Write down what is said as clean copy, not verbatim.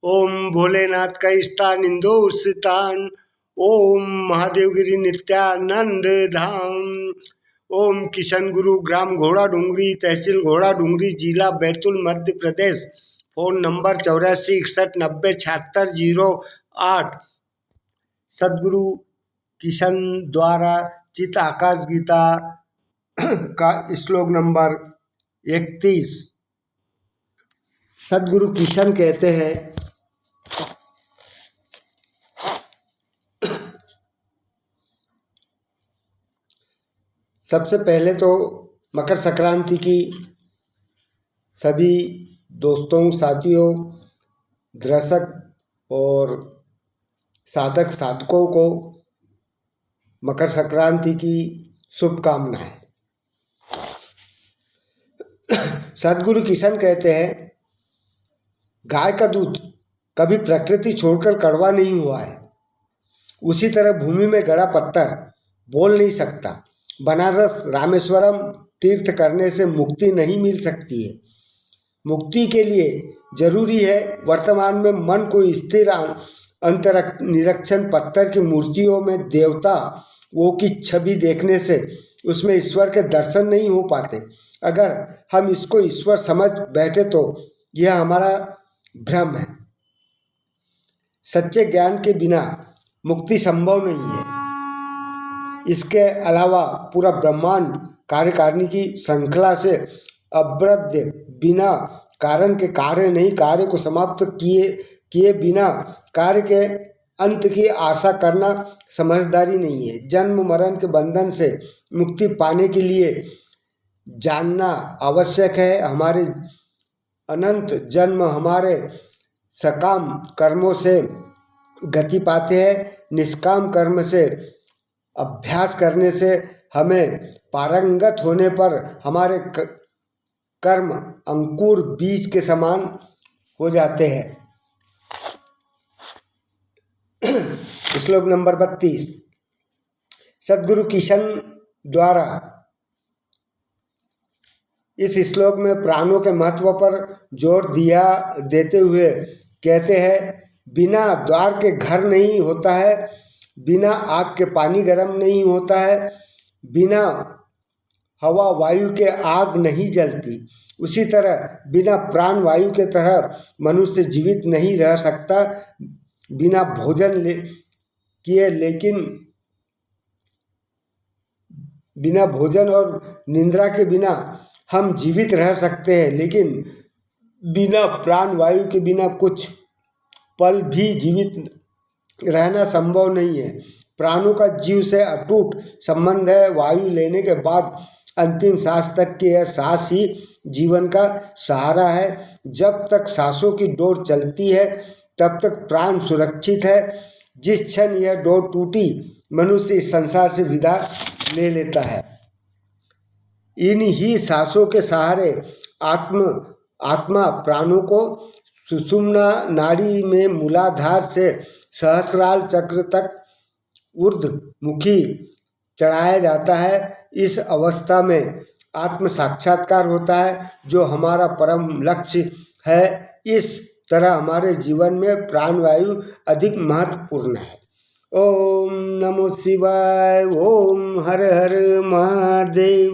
ओम भोलेनाथ का स्थान इंदोर ओम महादेवगिरी नित्यानंद धाम। ओम किशन गुरु ग्राम घोड़ा डूंगरी तहसील घोड़ा डूंगरी जिला बैतूल मध्य प्रदेश। Phone number 8461907608। सद्गुरु किशन द्वारा चित आकाश गीता का श्लोक नंबर 31। सद्गुरु किशन कहते हैं, सबसे पहले तो मकर संक्रांति की सभी दोस्तों, साथियों, दर्शक और साधक साधकों को मकर संक्रांति की शुभकामनाएं। सद्गुरु किशन कहते हैं, गाय का दूध कभी प्रकृति छोड़कर कड़वा नहीं हुआ है। उसी तरह भूमि में गड़ा पत्थर बोल नहीं सकता। बनारस रामेश्वरम तीर्थ करने से मुक्ति नहीं मिल सकती है। मुक्ति के लिए जरूरी है वर्तमान में मन को स्थिर अंतर निरीक्षण। पत्थर की मूर्तियों में देवताओं की छवि देखने से उसमें ईश्वर के दर्शन नहीं हो पाते। अगर हम इसको ईश्वर समझ बैठे तो यह हमारा भ्रम है। सच्चे ज्ञान के बिना मुक्ति संभव नहीं है। इसके अलावा पूरा ब्रह्मांड कार्यकारिणी की श्रृंखला से अवरुद्ध, बिना कारण के कार्य नहीं, कार्य को समाप्त किए बिना कार्य के अंत की आशा करना समझदारी नहीं है। जन्म मरण के बंधन से मुक्ति पाने के लिए जानना आवश्यक है। हमारे अनंत जन्म हमारे सकाम कर्मों से गति पाते हैं। निष्काम कर्म से अभ्यास करने से हमें पारंगत होने पर हमारे कर्म अंकुर बीज के समान हो जाते हैं। श्लोक नंबर 32। सद्गुरु किशन द्वारा इस श्लोक में प्राणों के महत्व पर जोर देते हुए कहते हैं, बिना द्वार के घर नहीं होता है, बिना आग के पानी गर्म नहीं होता है, बिना हवा वायु के आग नहीं जलती। उसी तरह बिना प्राण वायु के तरह मनुष्य जीवित नहीं रह सकता। बिना भोजन किए, लेकिन बिना भोजन और निद्रा के बिना हम जीवित रह सकते हैं, लेकिन बिना प्राण वायु के बिना कुछ पल भी जीवित रहना संभव नहीं है। प्राणों का जीव से अटूट संबंध है। वायु लेने के बाद अंतिम सांस तक की यह सांस ही जीवन का सहारा है। जब तक सांसों की डोर चलती है तब तक प्राण सुरक्षित है। जिस क्षण यह डोर टूटी, मनुष्य इस संसार से विदा ले लेता है। इन ही सांसों के सहारे आत्मा प्राणों को सुषुम्ना नाड़ी में मूलाधार से सहस्रार चक्र तक ऊर्ध्वमुखी चढ़ाया जाता है। इस अवस्था में आत्म साक्षात्कार होता है, जो हमारा परम लक्ष्य है। इस तरह हमारे जीवन में प्राणवायु अधिक महत्वपूर्ण है। ओम नमो शिवाय। ओम हर हर महादेव।